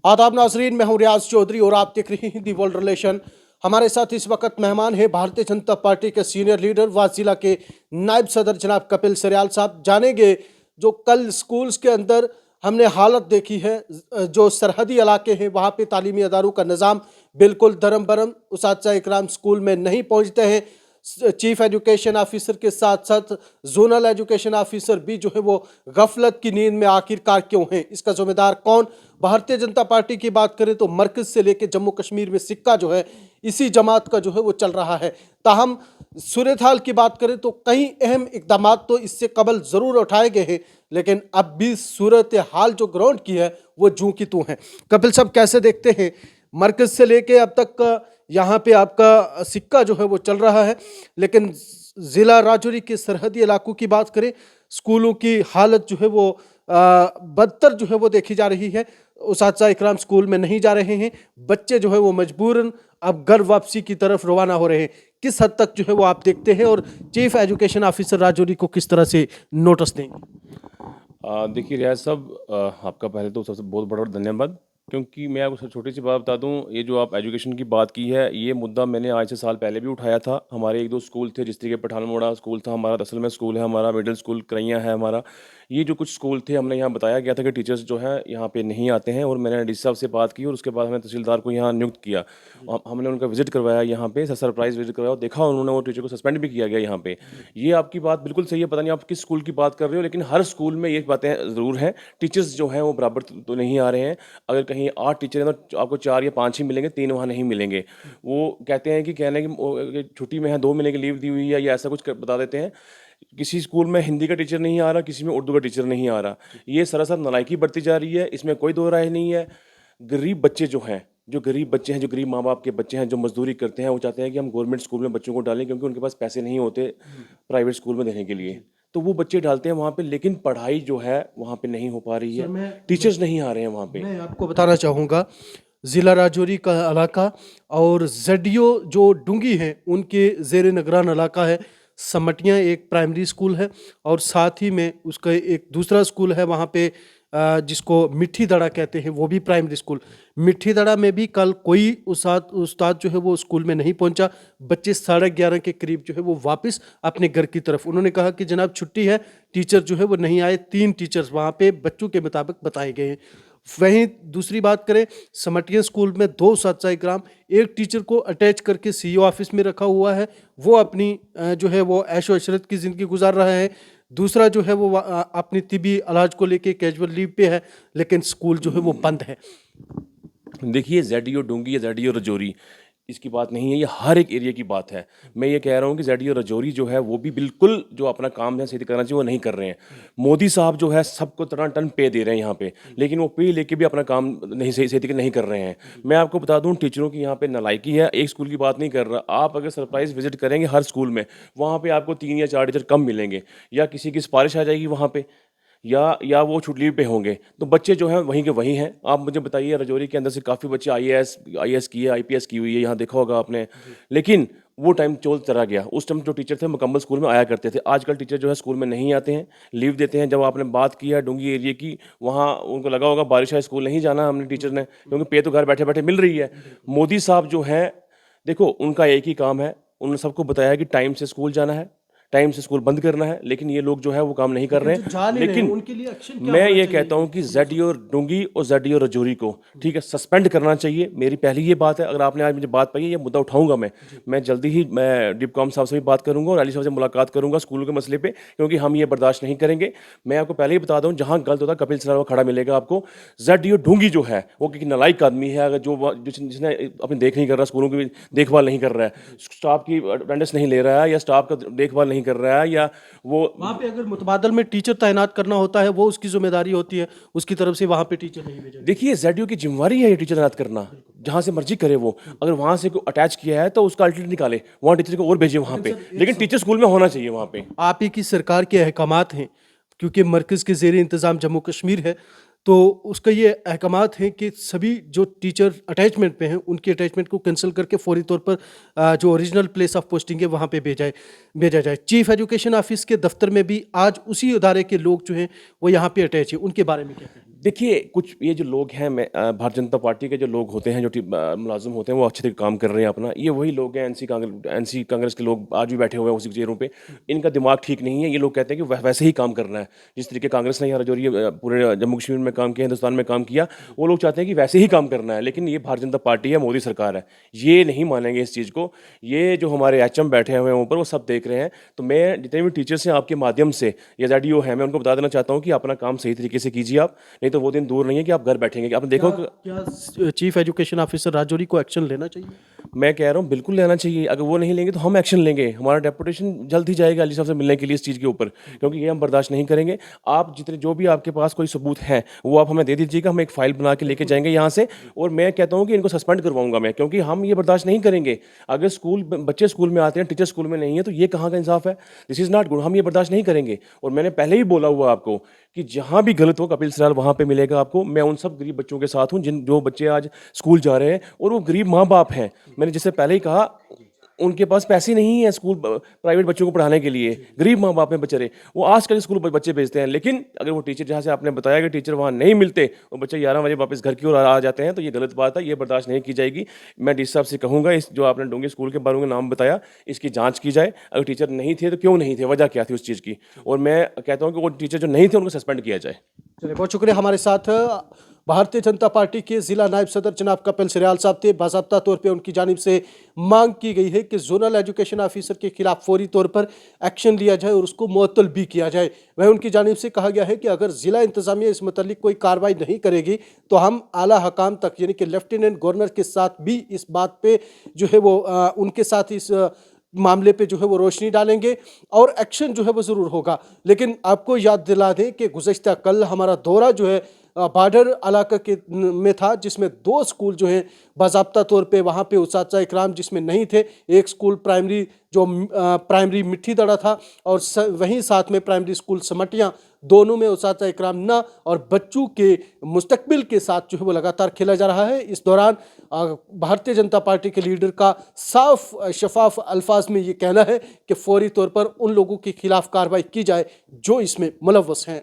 आदाब नाजरीन, मैं हूं रियाज चौधरी और आप देख रहे हैं दी वर्ल्ड रिलेशन। हमारे साथ इस वक्त मेहमान है भारतीय जनता पार्टी के सीनियर लीडर व जिला के नायब सदर जनाब कपिल सरियाल साहब। जानेंगे जो कल स्कूल्स के अंदर हमने हालत देखी है, जो सरहदी इलाके हैं वहाँ पे तालीमी अदारों का निज़ाम बिल्कुल धर्म भरम, उसातिज़ा इकराम स्कूल में नहीं पहुँचते हैं। चीफ एजुकेशन ऑफिसर के साथ साथ जोनल एजुकेशन ऑफिसर भी जो है वो गफलत की नींद में आखिरकार क्यों हैं, इसका जिम्मेदार कौन? भारतीय जनता पार्टी की बात करें तो मरकज से लेकर जम्मू कश्मीर में सिक्का जो है इसी जमात का जो है वो चल रहा है। ताहम सूरत हाल की बात करें तो कई अहम इकदाम तो इससे कबल ज़रूर उठाए गए हैं, लेकिन अब भी सूरत हाल जो ग्राउंड की है वो जूं की तूं है। कपिल साहब, कैसे देखते हैं मरकज से लेके अब तक का यहाँ पे आपका सिक्का जो है वो चल रहा है, लेकिन ज़िला राजौरी के सरहदी इलाकों की बात करें, स्कूलों की हालत जो है वो बदतर जो है वो देखी जा रही है। उसातिज़ा इकराम स्कूल में नहीं जा रहे हैं, बच्चे जो है वो मजबूरन अब घर वापसी की तरफ रवाना हो रहे हैं। किस हद तक जो है वो आप देखते हैं और चीफ एजुकेशन ऑफिसर राजौरी को किस तरह से नोटिस देंगे? देखिए रियाज साहब, आपका पहले तो सबसे बहुत बड़ा धन्यवाद, क्योंकि मैं आपको छोटी सी बात बता दूं। ये जो आप एजुकेशन की बात की है, ये मुद्दा मैंने आज से साल पहले भी उठाया था। हमारे एक दो स्कूल थे, जिस तरीके पठानमोड़ा स्कूल था हमारा, असल में स्कूल है हमारा, मिडिल स्कूल करैया है हमारा। ये जो कुछ स्कूल थे, हमने यहाँ बताया गया था कि टीचर्स जो है यहाँ पे नहीं आते हैं, और मैंने डी साहब से बात की और उसके बाद हमने तहसीलदार को यहाँ नियुक्त किया। हमने उनका विजिट करवाया यहाँ पे, सरप्राइज विजिट करवाया और देखा उन्होंने वो टीचर को सस्पेंड भी किया गया यहाँ पे। ये आपकी बात बिल्कुल सही है, पता नहीं आप किस स्कूल की बात कर रहे हो, लेकिन हर स्कूल में ये बातें ज़रूर हैं। टीचर्स जो हैं वो बराबर तो नहीं आ रहे हैं। अगर कहीं 8 टीचर हैं तो आपको 4 या 5 ही मिलेंगे, 3 वहाँ नहीं मिलेंगे। वो कहते हैं कि कहने की छुट्टी में है, 2 महीने की लीव दी हुई है या ऐसा कुछ बता देते हैं। किसी स्कूल में हिंदी का टीचर नहीं आ रहा, किसी में उर्दू का टीचर नहीं आ रहा। ये सरासर नालायकी बढ़ती जा रही है, इसमें कोई दो राय नहीं है। गरीब बच्चे जो हैं, जो गरीब बच्चे हैं, जो गरीब माँ बाप के बच्चे हैं, जो मजदूरी करते हैं, वो चाहते हैं कि हम गवर्नमेंट स्कूल में बच्चों को डालें, क्योंकि उनके पास पैसे नहीं होते प्राइवेट स्कूल में देने के लिए। तो वो बच्चे डालते हैं वहाँ पे, लेकिन पढ़ाई जो है वहाँ पे नहीं हो पा रही है, टीचर्स नहीं आ रहे हैं वहाँ पे। मैं आपको बताना चाहूँगा, ज़िला राजौरी का इलाका और जडियो जो डूंगी है उनके ज़ेर निगरान इलाका है। समटियाँ एक प्राइमरी स्कूल है और साथ ही में उसका एक दूसरा स्कूल है वहाँ पे, जिसको मिट्ठी दड़ा कहते हैं, वो भी प्राइमरी स्कूल। मिट्ठी दड़ा में भी कल कोई उस्ताद जो है वो स्कूल में नहीं पहुंचा। बच्चे 11:30 के करीब जो है वो वापस अपने घर की तरफ, उन्होंने कहा कि जनाब छुट्टी है, टीचर जो है वो नहीं आए। 3 टीचर्स वहाँ पे बच्चों के मुताबिक बताए गए हैं। वहीं दूसरी बात करें, समटिया स्कूल में 2 उसातिज़ा इकराम, एक टीचर को अटैच करके सीईओ ऑफिस में रखा हुआ है, वो अपनी जो है वो ऐशो अशरत की ज़िंदगी गुजार रहा है। दूसरा जो है वो अपनी तिबी इलाज को लेके कैजुअल लीव पे है, लेकिन स्कूल जो है वो बंद है। देखिए, जेडीओ डूंगी या जेडीओ रजौरी, इसकी बात नहीं है, ये हर एक एरिया की बात है। मैं ये कह रहा हूँ कि जेडीओ रजौरी जो है वो भी बिल्कुल जो अपना काम है सही करना चाहिए, वो नहीं कर रहे हैं। मोदी साहब जो है सबको टन टन पे दे रहे हैं यहाँ पे, लेकिन वो पे लेके भी अपना काम नहीं सही सही नहीं कर रहे हैं। मैं आपको बता दूँ, टीचरों की यहाँ पे नालायकी है। एक स्कूल की बात नहीं कर रहा, आप अगर सरप्राइज विजिट करेंगे हर स्कूल में, वहाँ पे आपको 3 या 4 टीचर कम मिलेंगे, या किसी की सिफारिश आ जाएगी वहाँ पे, या वो छुट्टी पे होंगे। तो बच्चे जो हैं वहीं के वहीं हैं। आप मुझे बताइए, रजौरी के अंदर से काफ़ी बच्चे आईएएस की है, आईपीएस की हुई है, यहाँ देखा होगा आपने। लेकिन वो टाइम चला गया। उस टाइम जो टीचर थे मुकम्मल स्कूल में आया करते थे। आजकल टीचर जो है स्कूल में नहीं आते हैं, लीव देते हैं। जब आपने बात की है डूंगी एरिया की, वहाँ उनको लगा होगा बारिश है, स्कूल नहीं जाना हमने टीचर ने, क्योंकि पे तो घर बैठे बैठे मिल रही है। मोदी साहब जो हैं, देखो उनका एक ही काम है, उन्होंने सबको बताया कि टाइम से स्कूल जाना है, टाइम से स्कूल बंद करना है, लेकिन ये लोग जो है वो काम नहीं कर रहे हैं। लेकिन उनके लिए एक्शन क्या मैं होना ये चाहिए? कहता हूं कि जेडीओ डूंगी और जेडीओ रजौरी को, ठीक है, सस्पेंड करना चाहिए। मेरी पहली ये बात है। अगर आपने आज मुझे बात पाई है, ये मुद्दा उठाऊंगा मैं जल्दी ही, मैं डिप्कॉम साहब से भी बात करूंगा और अली साहब से मुलाकात करूंगा स्कूलों के मसले पे, क्योंकि हम ये बर्दाश्त नहीं करेंगे। मैं आपको पहले ही बता दूं, जहां गलत होता कपिल सरावा खड़ा मिलेगा आपको। जेडीओ डूंगी जो है वो किसी नालायक आदमी है, अगर जिसने अपनी देख नहीं कर रहा, स्कूलों की देखभाल नहीं कर रहा है, स्टाफ की अटेंडेंस नहीं ले रहा है, या स्टाफ का देखभाल नहीं कर रहा है, या वो वहाँ पे अगर मुतबादल में टीचर तैनात करना होता है, वो उसकी जिम्मेदारी होती है, उसकी तरफ से वहाँ पे टीचर नहीं भेजा। देखिए, जेडीओ की जिम्मेवारी है ये टीचर तैनात करना, जहाँ से मर्जी करे वो। अगर वहाँ से कोई अटैच किया है तो उसका अल्टरनेट निकाले, वहाँ टीचर को और भेजे वहाँ पे, लेकिन टीचर स्कूल में होना चाहिए वहाँ पे। आप ही की सरकार के अहकामात हैं, क्योंकि मरकज़ के ज़ेर इंतज़ाम जम्मू कश्मीर है, तो उसका ये अहकामात हैं कि सभी जो टीचर अटैचमेंट पे हैं उनकी अटैचमेंट को कैंसिल करके फौरी तौर पर जो ओरिजिनल प्लेस ऑफ पोस्टिंग है वहाँ पे भेजा जाए। चीफ एजुकेशन ऑफिस के दफ्तर में भी आज उसी इदारे के लोग जो हैं वो यहाँ पे अटैच हैं, उनके बारे में क्या कहेंगे? देखिए, कुछ ये जो लोग हैं, भारतीय जनता पार्टी के जो लोग होते हैं, जो मुलाजिम होते हैं, वो अच्छे तरीके काम कर रहे हैं अपना। ये वही लोग हैं, एनसी कांग्रेस के लोग आज भी बैठे हुए हैं उसी चेयरों पे। इनका दिमाग ठीक नहीं है। ये लोग कहते हैं कि वैसे ही काम करना है जिस तरीके कांग्रेस ने यहाँ जो ये पूरे जम्मू कश्मीर में काम किया, हिंदुस्तान में काम किया, वो लोग चाहते हैं कि वैसे ही काम करना है। लेकिन ये भारतीय जनता पार्टी है, मोदी सरकार है, ये नहीं मानेंगे इस चीज़ को। ये जो हमारे एचएम बैठे हुए हैं ऊपर, वो सब देख रहे हैं। तो मैं जितने भी टीचर्स हैं आपके माध्यम से, या जेडीओ है, मैं उनको बता देना चाहता हूँ कि अपना काम सही तरीके से कीजिए आप, नहीं तो वो दिन दूर नहीं है कि आप घर बैठेंगे। आपने देखो कि क्या चीफ एजुकेशन ऑफिसर राजौरी को एक्शन लेना चाहिए? मैं कह रहा हूँ बिल्कुल लेना चाहिए। अगर वो नहीं लेंगे तो हम एक्शन लेंगे। हमारा डेपुटेशन जल्द ही जाएगा अली साहब से मिलने के लिए इस चीज़ के ऊपर, क्योंकि ये हम बर्दाश्त नहीं करेंगे। आप जितने जो भी आपके पास कोई सबूत है वो आप हमें दे दीजिएगा, हम एक फ़ाइल बना के लेके जाएंगे यहाँ से। और मैं कहता हूँ कि इनको सस्पेंड करवाऊंगा मैं, क्योंकि हम ये बर्दाश्त नहीं करेंगे। अगर बच्चे स्कूल में आते हैं, टीचर स्कूल में नहीं है, तो ये कहाँ का इंसाफ है? This is not good. हम ये बर्दाश्त नहीं करेंगे। और मैंने पहले ही बोला हुआ आपको कि जहाँ भी गलत हो कपिल सराल वहाँ पे मिलेगा आपको। मैं उन सब गरीब बच्चों के साथ हूँ जो बच्चे आज स्कूल जा रहे हैं, और वो गरीब माँ बाप हैं। मैंने जैसे पहले ही कहा, उनके पास पैसे नहीं है स्कूल प्राइवेट बच्चों को पढ़ाने के लिए। गरीब माँ बाप हैं बेचारे, वो आजकल स्कूल बच्चे भेजते हैं। लेकिन अगर वो टीचर, जहाँ से आपने बताया कि टीचर वहाँ नहीं मिलते, वो बच्चे 11 बजे वापस घर की ओर आ जाते हैं, तो ये गलत बात है, ये बर्दाश्त नहीं की जाएगी। मैं डी साहब से कहूँगा, इस जो आपने डोंगी स्कूल के बारे में नाम बताया, इसकी जाँच की जाए। अगर टीचर नहीं थे तो क्यों नहीं थे, वजह क्या थी उस चीज़ की। और मैं कहता हूँ कि वो टीचर जो नहीं थे उनको सस्पेंड किया जाए। चलिए, बहुत शुक्रिया। हमारे साथ भारतीय जनता पार्टी के जिला नायब सदर जनाब कपिल सरियाल साहब थे। बाज़ाब्ता तौर पे उनकी जानिब से मांग की गई है कि जोनल एजुकेशन ऑफिसर के खिलाफ फौरी तौर पर एक्शन लिया जाए और उसको मुअत्तल भी किया जाए। वह उनकी जानिब से कहा गया है कि अगर ज़िला इंतज़ामिया इस मुतल्लिक कोई कार्रवाई नहीं करेगी तो हम आला हकाम तक, यानी कि लेफ्टिनेंट गवर्नर के साथ भी इस बात पे जो है वो उनके साथ इस मामले पे जो है वो रोशनी डालेंगे और एक्शन जो है वो ज़रूर होगा। लेकिन आपको याद दिला दें कि गुज़श्ता कल हमारा दौरा जो है बॉर्डर इलाका के में था, जिसमें 2 स्कूल जो हैं बाज़ाब्ता तौर पे वहाँ पे उस्ताद इकराम जिसमें नहीं थे। एक स्कूल प्राइमरी मिट्ठी दड़ा था और वहीं साथ में प्राइमरी स्कूल समटियाँ, दोनों में उस्ताद इकराम ना और बच्चों के मुस्तकबिल के साथ जो है वो लगातार खेला जा रहा है। इस दौरान भारतीय जनता पार्टी के लीडर का साफ शफाफ अल्फाज में ये कहना है कि फौरी तौर पर उन लोगों के खिलाफ कार्रवाई की जाए जो इसमें मुलव्वस हैं।